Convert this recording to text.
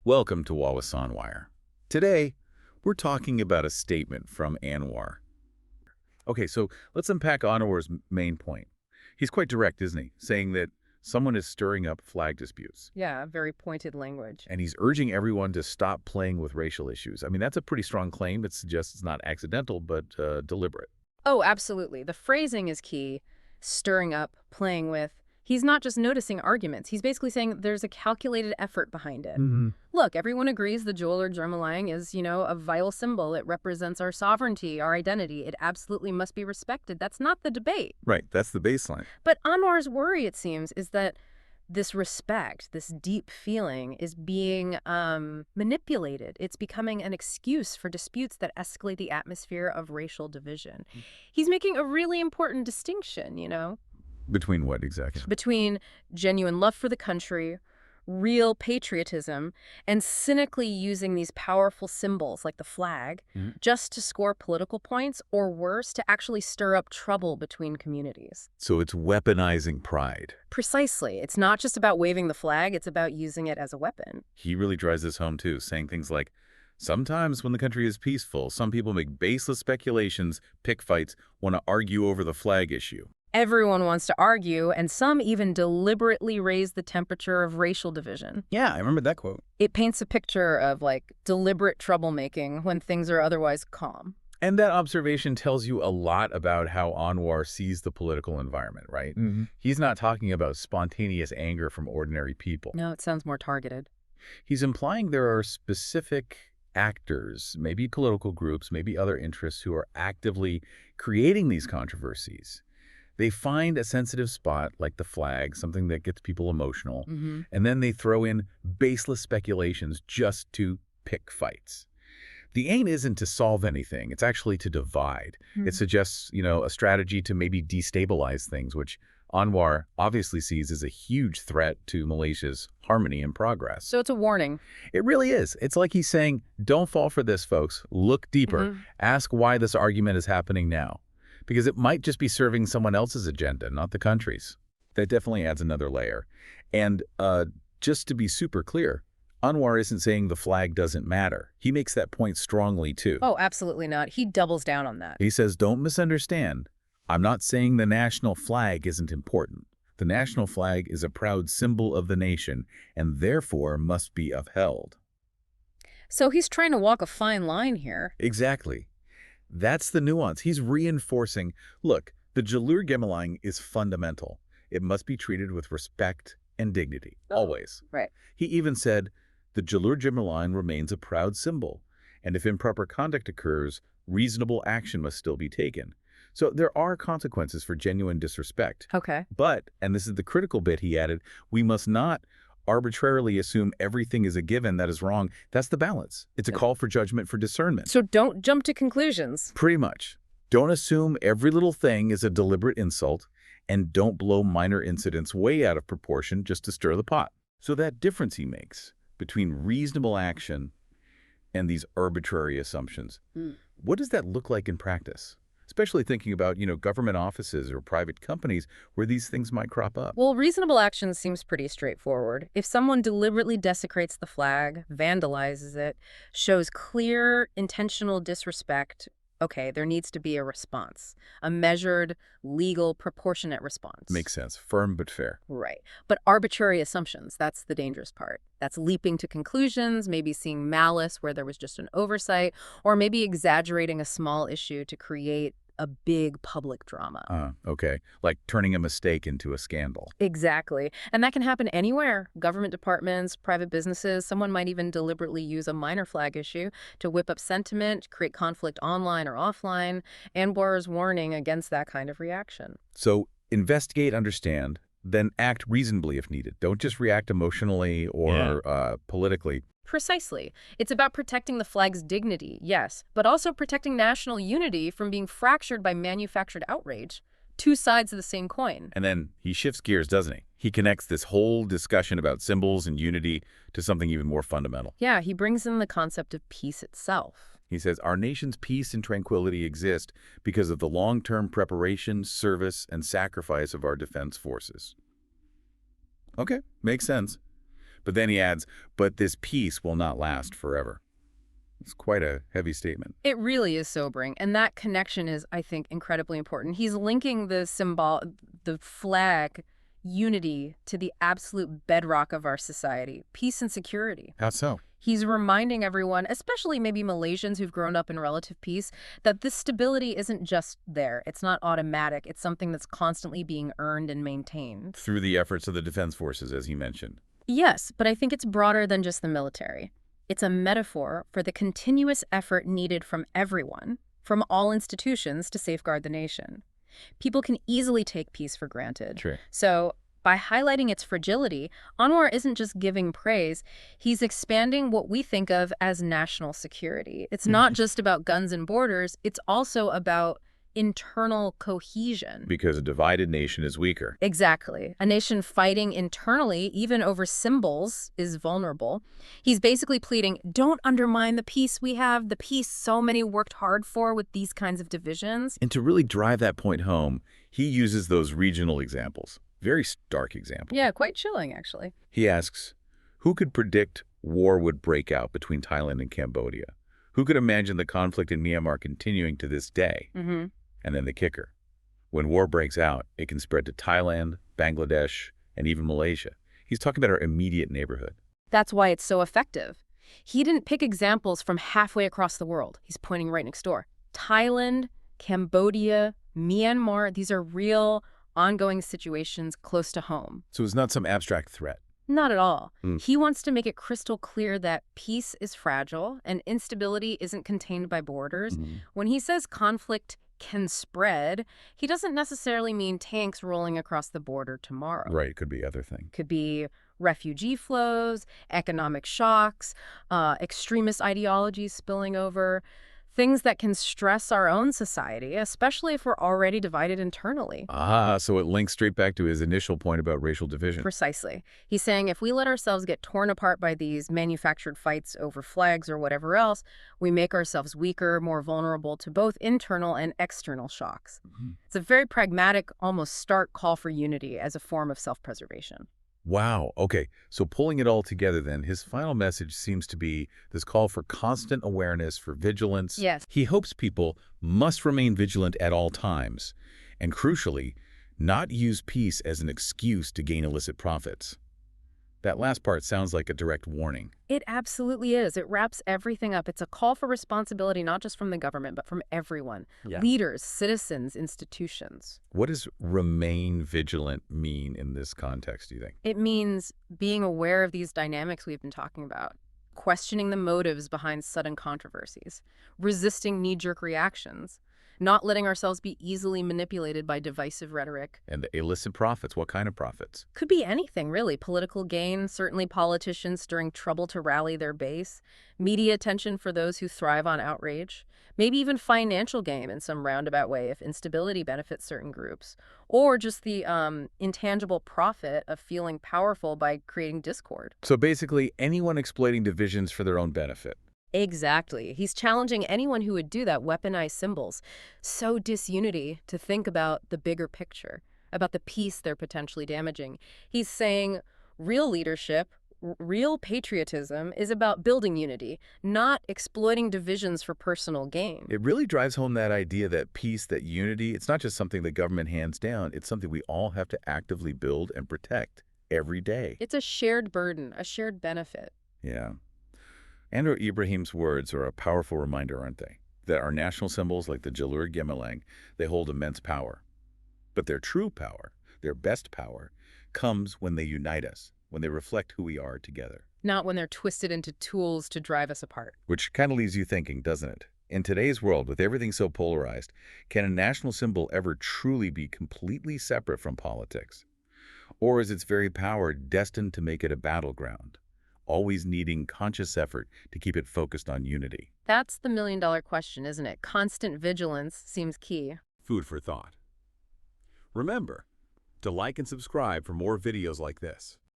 Welcome to Wallace on Wire. Today, we're talking about a statement from Anwar. Okay, so let's unpack Anwar's main point. He's quite direct, isn't he? Saying that someone is stirring up flag disputes. Yeah, very pointed language. And he's urging everyone to stop playing with racial issues. I mean, that's a pretty strong claim. It suggests it's not accidental, but deliberate. Oh, absolutely. The phrasing is key. Stirring up, playing with. He's not just noticing arguments. He's basically saying there's a calculated effort behind it. Look, everyone agrees the Jalur Gemilang is, a vital symbol. It represents our sovereignty, our identity. It absolutely must be respected. That's not the debate. Right, that's the baseline. But Anwar's worry, it seems, is that this respect, this deep feeling, is being manipulated. It's becoming an excuse for disputes that escalate the atmosphere of racial division. He's making a really important distinction, Between what exactly? between genuine love for the country, real patriotism, and cynically using these powerful symbols like the flag just to score political points, or worse, to actually stir up trouble between communities. So it's weaponizing pride. Precisely. It's not just about waving the flag, it's about using it as a weapon. He really drives this home, too, saying things like, sometimes when the country is peaceful, some people make baseless speculations, pick fights, want to argue over the flag issue. Everyone wants to argue, and some even deliberately raise the temperature of racial division. Yeah, I remember that quote. It paints a picture of, deliberate troublemaking when things are otherwise calm. And that observation tells you a lot about how Anwar sees the political environment, right? He's not talking about spontaneous anger from ordinary people. No, it sounds more targeted. He's implying there are specific actors, maybe political groups, maybe other interests who are actively creating these controversies. They find a sensitive spot like the flag, something that gets people emotional, and then they throw in baseless speculations just to pick fights. The aim isn't to solve anything. It's actually to divide. It suggests, a strategy to maybe destabilize things, which Anwar obviously sees as a huge threat to Malaysia's harmony and progress. So it's a warning. It really is. It's like he's saying, don't fall for this, folks. Look deeper. Ask why this argument is happening now. Because it might just be serving someone else's agenda, not the country's. That definitely adds another layer. And just to be super clear, Anwar isn't saying the flag doesn't matter. He makes that point strongly, too. Oh, absolutely not. He doubles down on that. He says, don't misunderstand. I'm not saying the national flag isn't important. The national flag is a proud symbol of the nation and therefore must be upheld. So he's trying to walk a fine line here. Exactly. That's the nuance. He's reinforcing, look, the Jalur Gemilang is fundamental. It must be treated with respect and dignity, always. Right. He even said, the Jalur Gemilang remains a proud symbol, and if improper conduct occurs, reasonable action must still be taken. So there are consequences for genuine disrespect. Okay. But, and this is the critical bit he added, we must not arbitrarily assume everything is a given that is wrong. That's the balance. It's a call for judgment, for discernment. So don't jump to conclusions. Pretty much. Don't assume every little thing is a deliberate insult, and don't blow minor incidents way out of proportion just to stir the pot. So that difference he makes between reasonable action and these arbitrary assumptions, what does that look like in practice? Especially thinking about, government offices or private companies where these things might crop up. Well, reasonable action seems pretty straightforward. If someone deliberately desecrates the flag, vandalizes it, shows clear, intentional disrespect, okay, there needs to be a response. A measured, legal, proportionate response. Makes sense. Firm but fair. Right. But arbitrary assumptions, that's the dangerous part. That's leaping to conclusions, maybe seeing malice where there was just an oversight, or maybe exaggerating a small issue to create a big public drama. Okay. Like turning a mistake into a scandal. Exactly. And that can happen anywhere. Government departments, private businesses, someone might even deliberately use a minor flag issue to whip up sentiment, create conflict online or offline. Anwar is warning against that kind of reaction. So investigate, understand, then act reasonably if needed. Don't just react emotionally or politically. Precisely. It's about protecting the flag's dignity, yes, but also protecting national unity from being fractured by manufactured outrage. Two sides of the same coin. And then he shifts gears, doesn't he? He connects this whole discussion about symbols and unity to something even more fundamental. Yeah, he brings in the concept of peace itself. He says, our nation's peace and tranquility exist because of the long-term preparation, service, and sacrifice of our defense forces. Okay, makes sense. But then he adds, but this peace will not last forever. It's quite a heavy statement. It really is sobering, and that connection is, I think, incredibly important. He's linking the flag, unity, to the absolute bedrock of our society, peace and security. How so? He's reminding everyone, especially maybe Malaysians who've grown up in relative peace, that this stability isn't just there. It's not automatic. It's something that's constantly being earned and maintained. Through the efforts of the defense forces, as he mentioned. Yes, but I think it's broader than just the military. It's a metaphor for the continuous effort needed from everyone, from all institutions, to safeguard the nation. People can easily take peace for granted. True. So by highlighting its fragility, Anwar isn't just giving praise, he's expanding what we think of as national security. It's not just about guns and borders, it's also about internal cohesion. Because a divided nation is weaker. Exactly. A nation fighting internally, even over symbols, is vulnerable. He's basically pleading, don't undermine the peace we have, the peace so many worked hard for with these kinds of divisions. And to really drive that point home, he uses those regional examples. Very stark examples. Yeah, quite chilling, actually. He asks, who could predict war would break out between Thailand and Cambodia? Who could imagine the conflict in Myanmar continuing to this day? And then the kicker. When war breaks out, it can spread to Thailand, Bangladesh, and even Malaysia. He's talking about our immediate neighborhood. That's why it's so effective. He didn't pick examples from halfway across the world. He's pointing right next door. Thailand, Cambodia, Myanmar, these are real, ongoing situations close to home. So it's not some abstract threat. Not at all. He wants to make it crystal clear that peace is fragile and instability isn't contained by borders. When he says conflict can spread, he doesn't necessarily mean tanks rolling across the border tomorrow. Right, it could be other things. Could be refugee flows, economic shocks, extremist ideologies spilling over, things that can stress our own society, especially if we're already divided internally. So it links straight back to his initial point about racial division. Precisely. He's saying if we let ourselves get torn apart by these manufactured fights over flags or whatever else, we make ourselves weaker, more vulnerable to both internal and external shocks. It's a very pragmatic, almost stark call for unity as a form of self-preservation. Wow. Okay. So pulling it all together then, his final message seems to be this call for constant awareness, for vigilance. Yes. He hopes people must remain vigilant at all times, and crucially, not use peace as an excuse to gain illicit profits. That last part sounds like a direct warning. It absolutely is. It wraps everything up. It's a call for responsibility, not just from the government, but from everyone. Yeah. Leaders, citizens, institutions. What does remain vigilant mean in this context, do you think? It means being aware of these dynamics we've been talking about, questioning the motives behind sudden controversies, resisting knee-jerk reactions, not letting ourselves be easily manipulated by divisive rhetoric. And the illicit profits, what kind of profits? Could be anything, really. Political gain, certainly politicians stirring trouble to rally their base, media attention for those who thrive on outrage, maybe even financial gain in some roundabout way if instability benefits certain groups, or just the intangible profit of feeling powerful by creating discord. So basically, anyone exploiting divisions for their own benefit. Exactly. He's challenging anyone who would do that, weaponize symbols. Sow disunity to think about the bigger picture, about the peace they're potentially damaging. He's saying real leadership, real patriotism is about building unity, not exploiting divisions for personal gain. It really drives home that idea that peace, that unity, it's not just something the government hands down, it's something we all have to actively build and protect every day. It's a shared burden, a shared benefit. Yeah. Anwar Ibrahim's words are a powerful reminder, aren't they? That our national symbols, like the Jalur Gemilang, they hold immense power. But their true power, their best power, comes when they unite us, when they reflect who we are together. Not when they're twisted into tools to drive us apart. Which kind of leaves you thinking, doesn't it? In today's world, with everything so polarized, can a national symbol ever truly be completely separate from politics? Or is its very power destined to make it a battleground, always needing conscious effort to keep it focused on unity? That's the million-dollar question, isn't it? Constant vigilance seems key. Food for thought. Remember to like and subscribe for more videos like this.